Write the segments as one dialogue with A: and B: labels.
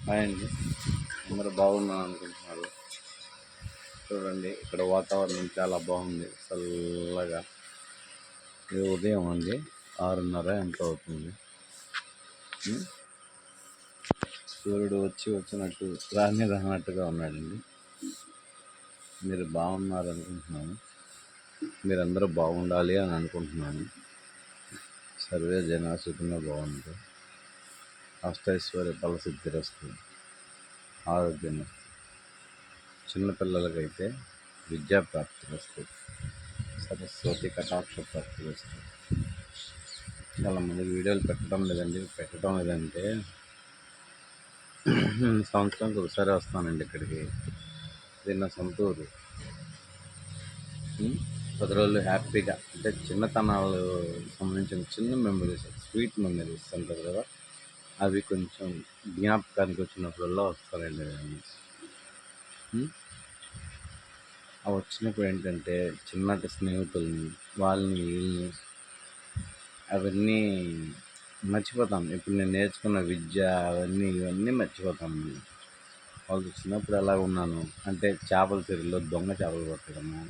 A: Hi అండి, అందరూ బాగున్నాను అనుకుంటున్నారు. చూడండి, ఇక్కడ వాతావరణం చాలా బాగుంది, చల్లగా. ఇది ఉదయం అండి, 6:30 ఎంత అవుతుంది. ఉం? సూర్యుడు వచ్చినట్టు రానట్టుగా ఉన్నాడండి. మీరు బాగున్నారు అనుకుంటున్నాను. మీరందరూ బాగుండాలి అని అనుకుంటున్నాను. సర్వే జనా సుఖంగా బాగుంది. అష్టైశ్వర్య ఫలసిద్ధిరస్తు, ఆరోగ్యం. చిన్నపిల్లలకైతే విద్యాప్రాప్తి వస్తుంది, సరస్వతి కటాక్ష ప్రాప్తి వస్తుంది. చాలామంది వీడియోలు పెట్టడం లేదంటే సంవత్సరానికి ఒకసారి వస్తానండి ఇక్కడికి. ఇది నా సొంత ఊరు. 10 రోజులు హ్యాపీగా, అంటే చిన్నతనాలు సంబంధించిన చిన్న మెమరీస్, స్వీట్ మెమరీస్ అంటారు కదా, అవి కొంచెం జ్ఞాపకానికి వచ్చినప్పుడల్లా వస్తానండి నేను. అవి వచ్చినప్పుడు ఏంటంటే చిన్నటి స్నేహితుల్ని, వాళ్ళని వీళ్ళని, అవన్నీ మర్చిపోతాను. ఇప్పుడు నేను నేర్చుకున్న విద్య ఇవన్నీ మర్చిపోతాను. వాళ్ళు చిన్నప్పుడు ఎలా ఉన్నాను అంటే, చేపల చెరువులో దొంగ చేపలు పట్టడము,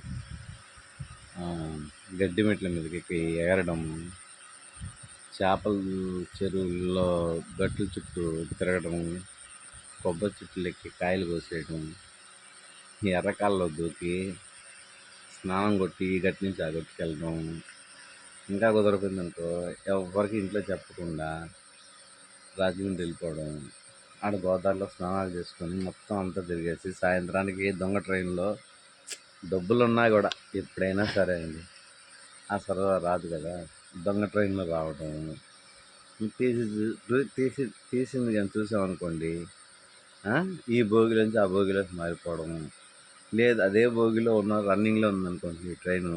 A: గడ్డి మెట్ల మీదకి ఎగరడము, చేపల చెరువుల్లో గట్ల చుట్టూ తిరగడము, కొబ్బరి చెట్లు ఎక్కి కాయలు కోసేయడం, ఎర్రకాల్లో దూకి స్నానం కొట్టి గట్టి నుంచి ఆ గట్టుకు వెళ్ళడం, ఇంకా కుదరపోయిందనుకో ఎవరికి ఇంట్లో చెప్పకుండా రాజమండ్రి వెళ్ళిపోవడం, ఆడ గోదావరిలో స్నానాలు చేసుకొని మొత్తం అంతా తిరిగేసి సాయంత్రానికి దొంగ ట్రైన్లో, డబ్బులున్నా కూడా ఎప్పుడైనా సరే అండి, ఆ సరదా రాదు కదా, దొంగ ట్రైన్లో రావడం, తీసింది కానీ చూసామనుకోండి, ఈ భోగిలో నుంచి ఆ భోగిలోకి మారిపోవడం. లేదు అదే భోగిలో రన్నింగ్లో ఉందనుకోండి ట్రైను,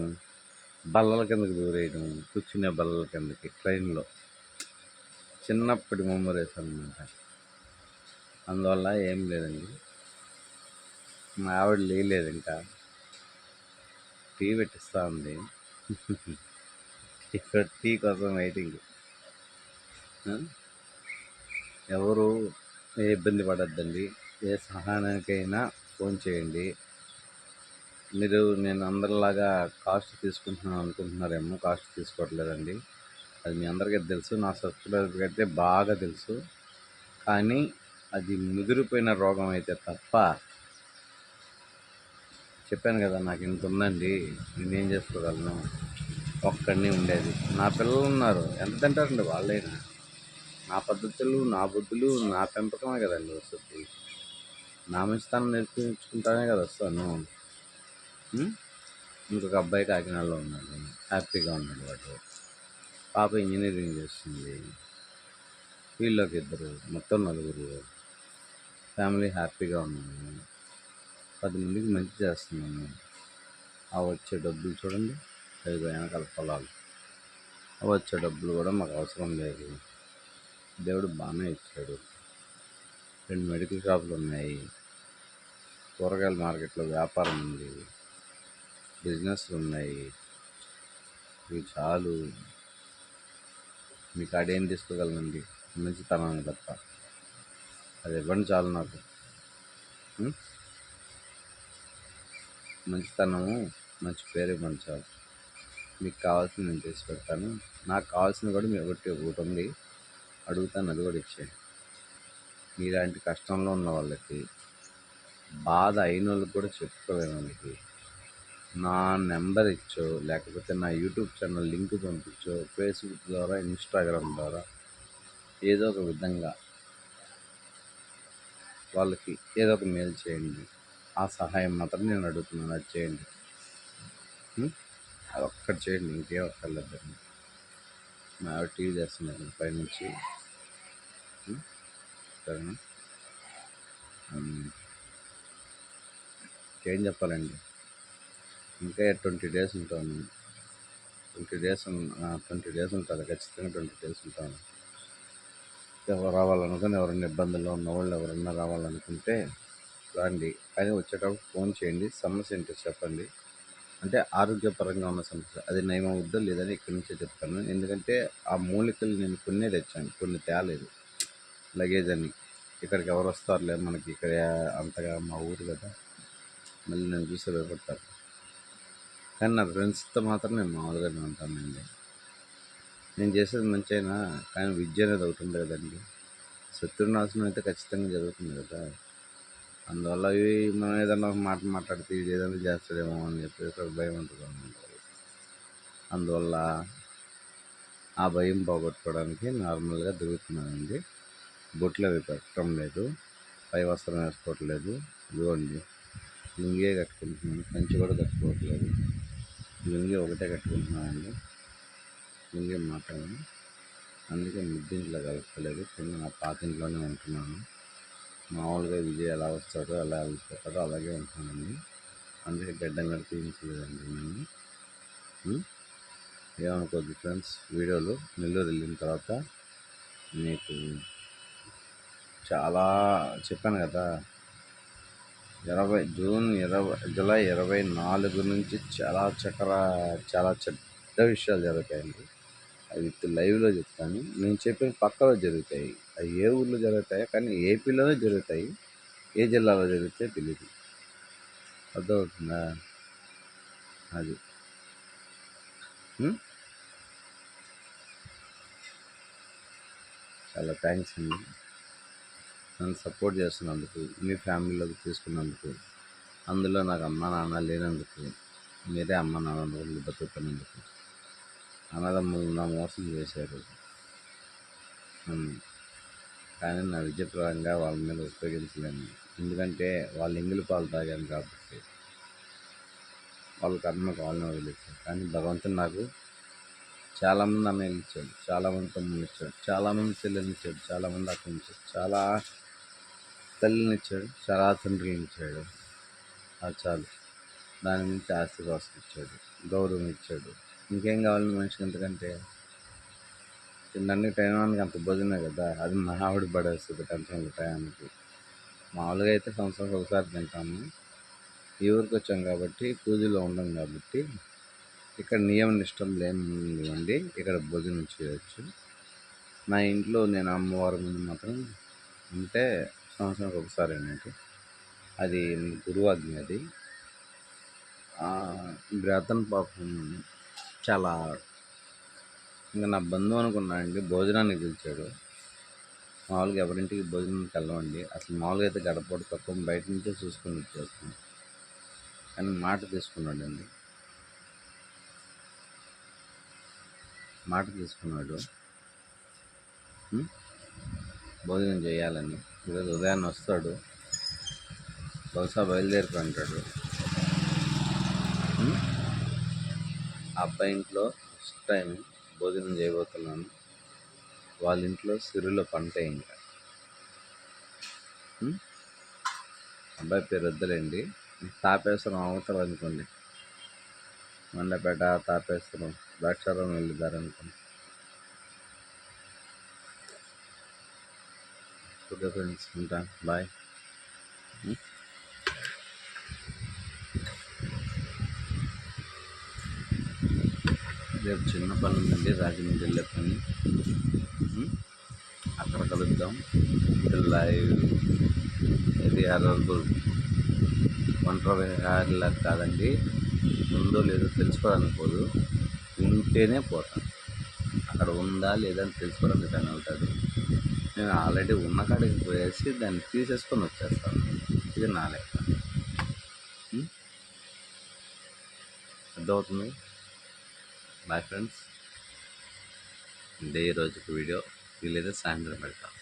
A: బల్లల కిందకి దూరేయడం, కూర్చునే బల్లల కిందకి ట్రైన్లో. చిన్నప్పటి మెమరీస్ అన్నమాట. అందువల్ల ఏం లేదండి, మా ఆవిడ లేలేదు, ఇంకా టీ పెట్టిస్తూ ఉంది. ఇక్కడ టీ కోసం వెయిటింగ్. ఎవరు ఏ ఇబ్బంది పడద్దండి, ఏ సహాయానికైనా ఫోన్ చేయండి. నేను అందరిలాగా కాస్ట్ తీసుకుంటున్నాను అనుకుంటున్నారేమో, కాస్ట్ తీసుకోవట్లేదండి. అది మీ అందరికీ తెలుసు, నా సబ్స్క్రైబర్కి అయితే బాగా తెలుసు. కానీ అది ముదిరిపోయిన రోగం అయితే తప్ప, చెప్పాను కదా నాకు ఇంత ఉందండి, నేనేం చేసుకోగలను, ఒక్కడిని ఉండేది. నా పిల్లలు ఉన్నారు, ఎంత తింటారండి వాళ్ళైనా. నా పద్ధతులు, నా బుద్ధులు, నా పెంపకమే కదండి వస్తుంది. నా మంచితనం నేర్పించుకుంటానే కదా వస్తాను. ఇంకొక అబ్బాయి కాకినాడలో ఉన్నాడు, హ్యాపీగా ఉన్నాడు వాడు. పాప ఇంజనీరింగ్ చేస్తుంది. వీళ్ళకి 2, మొత్తం 4 ఫ్యామిలీ హ్యాపీగా ఉన్నాను. 10 మందికి మంచి చేస్తున్నాను. ఆ వచ్చే డబ్బులు చూడండి, 5 వెనకాల పొలాలు. ఆ వచ్చే డబ్బులు కూడా మాకు అవసరం లేదు, దేవుడు బాగానే ఇచ్చాడు. 2 మెడికల్ షాపులు ఉన్నాయి, కూరగాయల మార్కెట్లో వ్యాపారం ఉంది, బిజినెస్లు ఉన్నాయి. ఇవి చాలు. మీకు ఆడేం తీసుకోగలనండి, మంచితనాన్ని తప్ప. అది ఇవ్వండి చాలు నాకు. మంచితనము, మంచి పేరు ఇవ్వండి చాలు. మీకు కావాల్సింది నేను చేసి పెడతాను. నాకు కావాల్సింది కూడా మీరు ఒకటి ఉంది, అడుగుతాను, అది కూడా ఇచ్చేయండి. మీలాంటి కష్టంలో ఉన్న వాళ్ళకి, బాధ అయిన వాళ్ళకి కూడా చెప్పుకోలేని వాళ్ళకి నా నెంబర్ ఇచ్చో, లేకపోతే నా యూట్యూబ్ ఛానల్ లింక్ పంపించో, ఫేస్బుక్ ద్వారా, ఇన్స్టాగ్రామ్ ద్వారా ఏదో ఒక విధంగా వాళ్ళకి ఏదో ఒక మేలు చేయండి. ఆ సహాయం మాత్రం నేను అడుగుతున్నాను, అది చేయండి. అది ఒక్కటి చేయండి, ఇంకేం ఒక్కర్లేదండి. మా ఆవిడ టీవీ చేస్తున్నారు పైనుంచి, సరేనా? ఏం చెప్పాలండి, ఇంకా 20 డేస్ ఉంటాను. 20 డేస్ ఉంటుంది, ఖచ్చితంగా 20 డేస్ ఉంటాను. ఎవరు రావాలనుకుని, ఎవరైనా ఇబ్బందుల్లో ఉన్న వాళ్ళు ఎవరన్నా రావాలనుకుంటే రండి. కానీ వచ్చేటప్పుడు ఫోన్ చేయండి, సమస్య ఏంటో చెప్పండి. అంటే ఆరోగ్యపరంగా ఉన్న సమస్య, అది నయం అవుద్దో లేదని ఇక్కడి నుంచే చెప్తాను. ఎందుకంటే ఆ మూలికలు నేను కొన్నే తెచ్చాను, కొన్ని తేలేదు, లగేజ్ అని. ఇక్కడికి ఎవరు వస్తారులే మనకి ఇక్కడ అంతగా మా ఊరు కదా, మళ్ళీ నేను చూస్తే భయపడతారు. కానీ నా ఫ్రెండ్స్తో మాత్రం నేను మామూలుగానే ఉంటానండి. నేను చేసేది మంచి అయినా కానీ విద్య అనేది ఒకటి ఉంది కదండి, శత్రునాశనం అయితే ఖచ్చితంగా జరుగుతుంది కదా. అందువల్ల ఇవి మనం ఏదైనా ఒక మాట మాట్లాడితే ఇది ఏదైనా చేస్తాడేమో అని చెప్పేసి ఒక భయం ఉంటుంది అన్నమాట. అందువల్ల ఆ భయం పోగొట్టుకోవడానికి నార్మల్గా తిరుగుతున్నానండి. బొట్లు అవి పెట్టడం లేదు, పై వస్త్రం వేసుకోవట్లేదు. ఇదిగోండి లుంగే కట్టుకుంటున్నాను, పంచి కూడా కట్టుకోవట్లేదు, లుంగి ఒకటే కట్టుకుంటున్నానండి. లుంగి మాట్లాడాను, అందుకే మిద్దింట్లో కలుపుతలేదు, కింద నా పాత ఇంట్లోనే ఉంటున్నాను. మామూలుగా విజయ్ ఎలా వస్తాడో ఎలా వెళ్ళిపోతాడో అలాగే ఉంటున్నానండి. అందుకే గడ్డం కూడా తీయించలేదండి నేను. ఏమనుకోద్దు ఫ్రెండ్స్, వీడియోలు నెల్లూరు వెళ్ళిన తర్వాత మీకు చాలా చెప్పాను కదా, జూలై 24 నుంచి చాలా చెడ్డ విషయాలు జరుగుతాయండి. అవి లైవ్లో చెప్తాను. నేను చెప్పిన పక్కలో జరుగుతాయి. అవి ఏ ఊర్లో జరుగుతాయో కానీ ఏపీలోనే జరుగుతాయి, ఏ జిల్లాలో జరుగుతాయో తెలియదు. అర్థమవుతుందా? అది చాలా థ్యాంక్స్ అండి నన్ను సపోర్ట్ చేస్తున్నందుకు, మీ ఫ్యామిలీలోకి తీసుకున్నందుకు. అందులో నాకు అమ్మ నాన్న లేనందుకు, మీరే అమ్మ నాన్న రోజులు బతుకుతున్నందుకు. అన్నదమ్ములు నా మోసం చేశారు, కానీ నా విద్యపరంగా వాళ్ళ మీద ఉపయోగించలేను. ఎందుకంటే వాళ్ళు ఎంగిలి పాలు తాగాను కాబట్టి వాళ్ళ కర్మకు వాళ్ళని వదిలేశారు. కానీ భగవంతుడు నాకు చాలామంది అన్నయ్యలు ఇచ్చాడు, చాలామంది తమ్ముళ్ళు ఇచ్చాడు, చాలామంది చెల్లెలు ఇచ్చాడు, చాలామంది అక్కని ఇచ్చాడు, చాలా తల్లిని ఇచ్చాడు, చాలా తండ్రిని ఇచ్చాడు. అది చాలు. దాని నుంచి ఆస్తి కోసం ఇచ్చాడు, గౌరవం ఇచ్చాడు. ఇంకేం కావాలి మనిషికి ఎంతకంటే? తినడానికి టైంకి అంత భోజనమే కదా, అది మా ఆవిడ పడేస్తుంది టెన్షన్ టైంకి. మామూలుగా అయితే సంవత్సరానికి ఒకసారి తింటాము. ఈ ఊరికి వచ్చాం కాబట్టి పూజలో ఉండం కాబట్టి ఇక్కడ నియమ నిష్టం లేనివ్వండి, ఇక్కడ భోజనం చేయవచ్చు. నా ఇంట్లో నేను అమ్మవారి ముందు మాత్రం ఉంటే సంవత్సరానికి ఒకసారి అన్నట్టు, అది గురువాజ్ఞ. అది బ్రతన్ పాపం చాలా ఇంకా నా బంధువు అనుకున్నా అండి, భోజనానికి పిలిచాడు. మామూలుగా ఎవరింటికి భోజనానికి వెళ్ళమండి, అసలు మామూలుగా అయితే గడపడు తప్ప బయట నుంచే చూసుకొని వచ్చేస్తాం. కానీ మాట తీసుకున్నాడండి, మాట తీసుకున్నాడు భోజనం చేయాలని. ఈరోజు ఉదయాన్నే వస్తాడు, బహుశా బయలుదేరి అంటాడు. ఆ అబ్బాయి ఇంట్లో ఫస్ట్ టైం భోజనం చేయబోతున్నాను. వాళ్ళ ఇంట్లో సిరుల పంట. ఇంకా అబ్బాయి పేరు వద్దులేండి, తాపేశ్వరం అవుతారు అనుకోండి, మండపేట తాపేశ్వరం ద్రాక్షారం వెళ్ళిదారనుకోండి. ఓకే ఫ్రెండ్స్, ఉంటాను, బాయ్. రేపు చిన్న పని ఉందండి, రాజమండ్రి వెళ్ళే పని. అక్కడ కలుద్దాం. లైవ్ ఇది అరవై ఒంటరిలా కాదండి, ఉందో లేదో తెలుసుకోవడానికి పోదు, ఉంటేనే పోతాను. అక్కడ ఉందా లేదా అని తెలుసుకోవడానికి పని అవుతుంది. నేను ఆల్రెడీ ఉన్న కాడికి పోయేసి దాన్ని తీసేసుకొని వచ్చేస్తాను. ఇది నా లెక్క. అర్థమవుతుంది. Bye friends. ఇదే ఈరోజుకి వీడియో, వీలైతే సాయంత్రం పెడతాను.